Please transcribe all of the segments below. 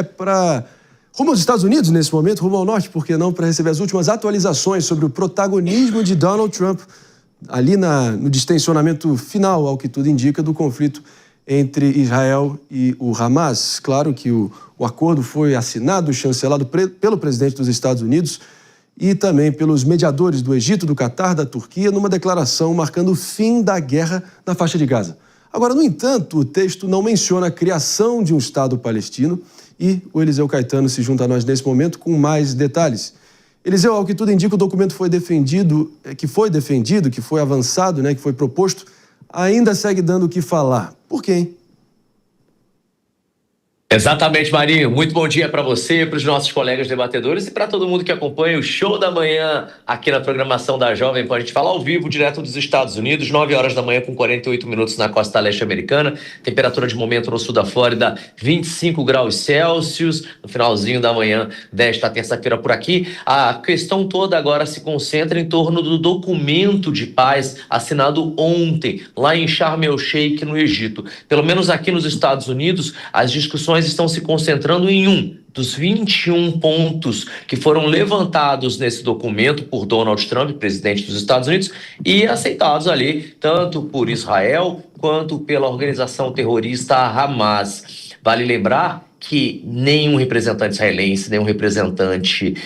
para rumo aos Estados Unidos nesse momento, rumo ao norte, por que não, para receber as últimas atualizações sobre o protagonismo de Donald Trump ali no distensionamento final, ao que tudo indica, do conflito entre Israel e o Hamas. Claro que o acordo foi assinado, chancelado pelo presidente dos Estados Unidos e também pelos mediadores do Egito, do Catar, da Turquia, numa declaração marcando o fim da guerra na faixa de Gaza. Agora, no entanto, o texto não menciona a criação de um Estado palestino e o Eliseu Caetano se junta a nós nesse momento com mais detalhes. Eliseu, ao que tudo indica, o documento que foi avançado, que foi proposto, ainda segue dando o que falar. Por quê, hein? Exatamente, Marinho. Muito bom dia para você, para os nossos colegas debatedores e para todo mundo que acompanha o Show da Manhã aqui na programação da Jovem Pan. A gente fala ao vivo, direto dos Estados Unidos, 9 horas da manhã com 48 minutos na costa leste americana. Temperatura de momento no sul da Flórida, 25 graus Celsius. No finalzinho da manhã desta terça-feira por aqui. A questão toda agora se concentra em torno do documento de paz assinado ontem, lá em Sharm el-Sheikh, no Egito. Pelo menos aqui nos Estados Unidos, as discussões estão se concentrando em um dos 21 pontos que foram levantados nesse documento por Donald Trump, presidente dos Estados Unidos, e aceitados ali tanto por Israel quanto pela organização terrorista Hamas. Vale lembrar que nenhum representante israelense, nenhum representante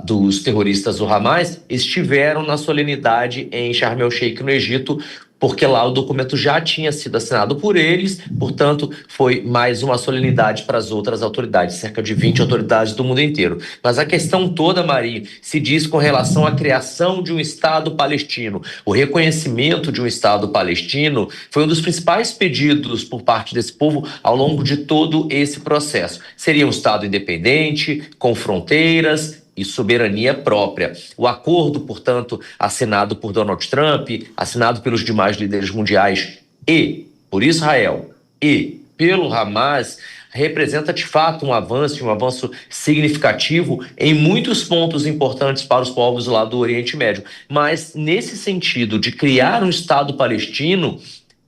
dos terroristas do Hamas estiveram na solenidade em Sharm el-Sheikh, no Egito, porque lá o documento já tinha sido assinado por eles, portanto, foi mais uma solenidade para as outras autoridades, cerca de 20 autoridades do mundo inteiro. Mas a questão toda, Marinho, se diz com relação à criação de um Estado palestino. O reconhecimento de um Estado palestino foi um dos principais pedidos por parte desse povo ao longo de todo esse processo. Seria um Estado independente, com fronteiras e soberania própria. O acordo, portanto, assinado por Donald Trump, assinado pelos demais líderes mundiais e por Israel e pelo Hamas, representa de fato um avanço significativo em muitos pontos importantes para os povos lá do Oriente Médio. Mas nesse sentido de criar um Estado palestino,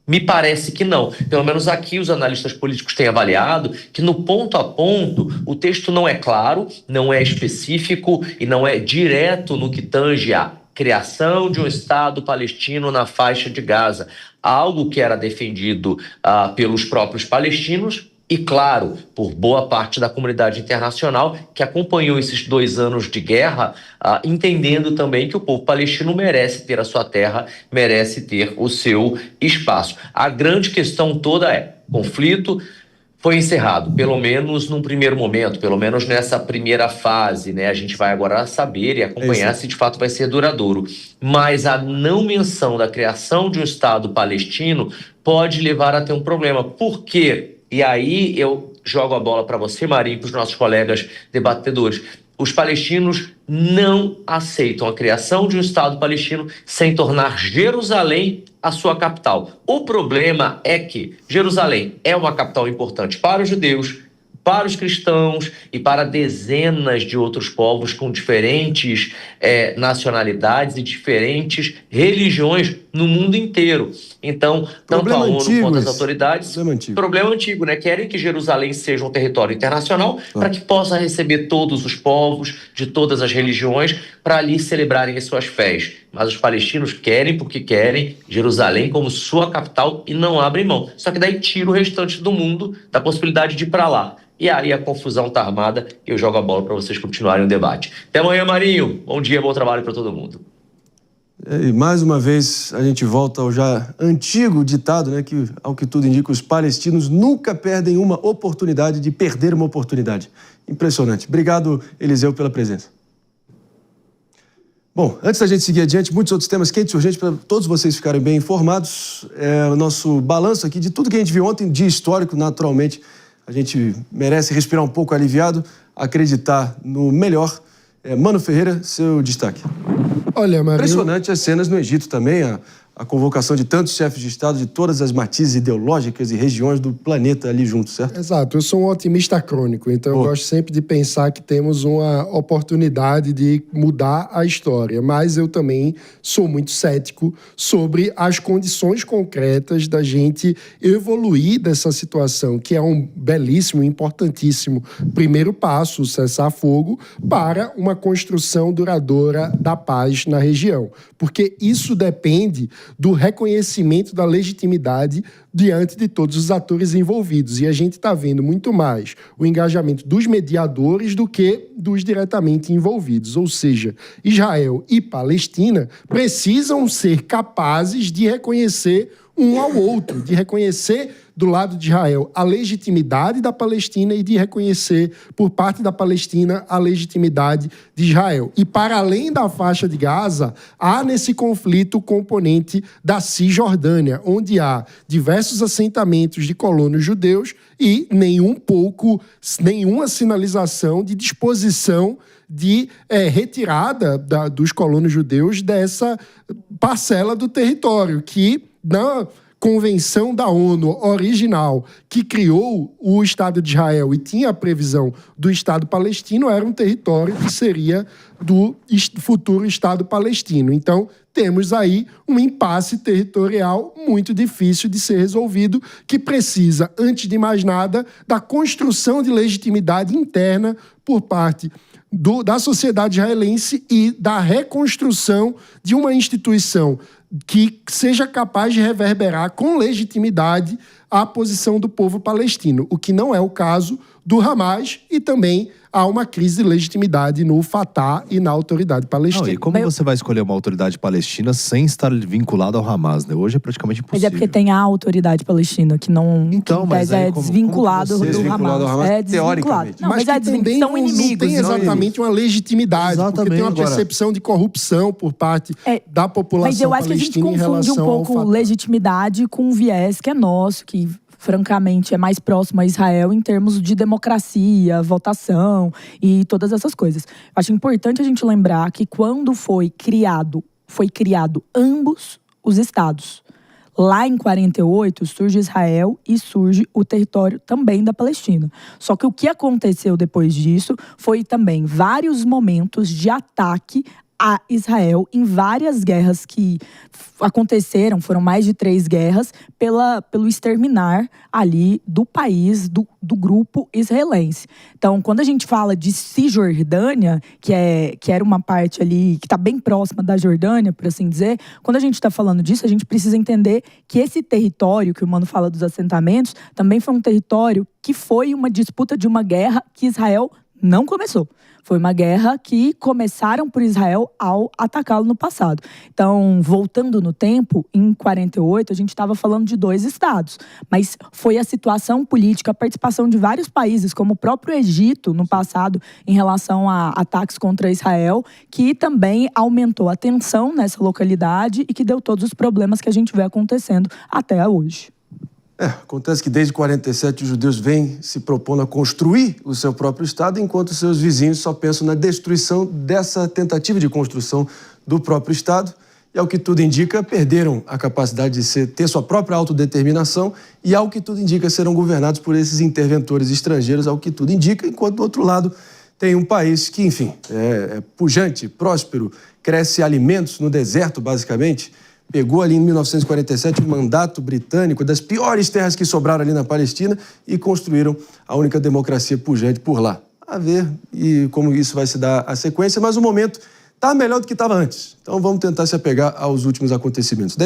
me parece que não. Pelo menos aqui os analistas políticos têm avaliado que no ponto a ponto o texto não é claro, não é específico e não é direto no que tange a criação de um Estado palestino na faixa de Gaza. Algo que era defendido pelos próprios palestinos e, claro, por boa parte da comunidade internacional que acompanhou esses 2 anos de guerra, entendendo também que o povo palestino merece ter a sua terra, merece ter o seu espaço. A grande questão toda é: conflito foi encerrado, pelo menos num primeiro momento, pelo menos nessa primeira fase, né? A gente vai agora saber e acompanhar se de fato vai ser duradouro. Mas a não menção da criação de um Estado palestino pode levar a ter um problema. Por quê? E aí eu jogo a bola para você, Marinho, para os nossos colegas debatedores. Os palestinos não aceitam a criação de um Estado palestino sem tornar Jerusalém a sua capital. O problema é que Jerusalém é uma capital importante para os judeus, para os cristãos e para dezenas de outros povos com diferentes nacionalidades e diferentes religiões no mundo inteiro. Então, tanto a ONU quanto as autoridades... Problema antigo, né? Querem que Jerusalém seja um território internacional para que possa receber todos os povos de todas as religiões para ali celebrarem as suas fés. Mas os palestinos querem porque querem Jerusalém como sua capital e não abrem mão. Só que daí tira o restante do mundo da possibilidade de ir para lá. E aí a confusão está armada e eu jogo a bola para vocês continuarem o debate. Até amanhã, Marinho. Bom dia, bom trabalho para todo mundo. E mais uma vez a gente volta ao já antigo ditado, né, que, ao que tudo indica, os palestinos nunca perdem uma oportunidade de perder uma oportunidade. Impressionante. Obrigado, Eliseu, pela presença. Bom, antes da gente seguir adiante, muitos outros temas quentes e urgentes para todos vocês ficarem bem informados. O nosso balanço aqui de tudo que a gente viu ontem, dia histórico, naturalmente. A gente merece respirar um pouco aliviado, acreditar no melhor. Mano Ferreira, seu destaque. Olha, Marinho... Impressionante as cenas no Egito também, a a convocação de tantos chefes de Estado de todas as matizes ideológicas e regiões do planeta ali juntos, certo? Exato. Eu sou um otimista crônico, então eu gosto sempre de pensar que temos uma oportunidade de mudar a história, mas eu também sou muito cético sobre as condições concretas da gente evoluir dessa situação, que é um belíssimo, importantíssimo primeiro passo, o cessar-fogo, para uma construção duradoura da paz na região. Porque isso depende do reconhecimento da legitimidade diante de todos os atores envolvidos. E a gente está vendo muito mais o engajamento dos mediadores do que dos diretamente envolvidos. Ou seja, Israel e Palestina precisam ser capazes de reconhecer um ao outro, de reconhecer do lado de Israel a legitimidade da Palestina e de reconhecer por parte da Palestina a legitimidade de Israel. E para além da faixa de Gaza, há nesse conflito o componente da Cisjordânia, onde há diversos assentamentos de colonos judeus e nenhuma sinalização de disposição de retirada dos colonos judeus dessa parcela do território, que na Convenção da ONU original, que criou o Estado de Israel e tinha a previsão do Estado palestino, era um território que seria do futuro Estado palestino. Então, temos aí um impasse territorial muito difícil de ser resolvido, que precisa, antes de mais nada, da construção de legitimidade interna por parte da sociedade israelense e da reconstrução de uma instituição que seja capaz de reverberar com legitimidade a posição do povo palestino, o que não é o caso do Hamas, e também há uma crise de legitimidade no Fatah e na autoridade palestina. Não, e como você vai escolher uma autoridade palestina sem estar vinculado ao Hamas, né? Hoje é praticamente impossível. Mas é porque tem a autoridade palestina, que não então, mas é como desvinculado do desvinculado Hamas. É desvinculado. Não, mas é que também são não inimigos. tem exatamente uma legitimidade, porque tem uma percepção de corrupção por parte da população palestina. Mas eu acho que a gente confunde um pouco legitimidade com um viés que é nosso, que francamente é mais próximo a Israel em termos de democracia, votação e todas essas coisas. Acho importante a gente lembrar que quando foi criado ambos os estados. Lá em 48 surge Israel e surge o território também da Palestina. Só que o que aconteceu depois disso foi também vários momentos de ataque a Israel em várias guerras que aconteceram, foram mais de 3 guerras, pelo exterminar ali do país, do grupo israelense. Então, quando a gente fala de Cisjordânia, que era uma parte ali que está bem próxima da Jordânia, por assim dizer, quando a gente está falando disso, a gente precisa entender que esse território, que o Mano fala dos assentamentos, também foi um território que foi uma disputa de uma guerra que Israel não começou. Foi uma guerra que começaram por Israel ao atacá-lo no passado. Então, voltando no tempo, em 48, a gente estava falando de 2 estados. Mas foi a situação política, a participação de vários países, como o próprio Egito, no passado, em relação a ataques contra Israel, que também aumentou a tensão nessa localidade e que deu todos os problemas que a gente vê acontecendo até hoje. Acontece que desde 47 os judeus vêm se propondo a construir o seu próprio Estado, enquanto seus vizinhos só pensam na destruição dessa tentativa de construção do próprio Estado. E, ao que tudo indica, perderam a capacidade de ter sua própria autodeterminação e, ao que tudo indica, serão governados por esses interventores estrangeiros, ao que tudo indica, enquanto, do outro lado, tem um país que, enfim, é pujante, próspero, cresce alimentos no deserto, basicamente. Pegou ali em 1947 o mandato britânico das piores terras que sobraram ali na Palestina e construíram a única democracia pujante por lá. A ver e como isso vai se dar a sequência, mas o momento está melhor do que estava antes. Então vamos tentar se apegar aos últimos acontecimentos.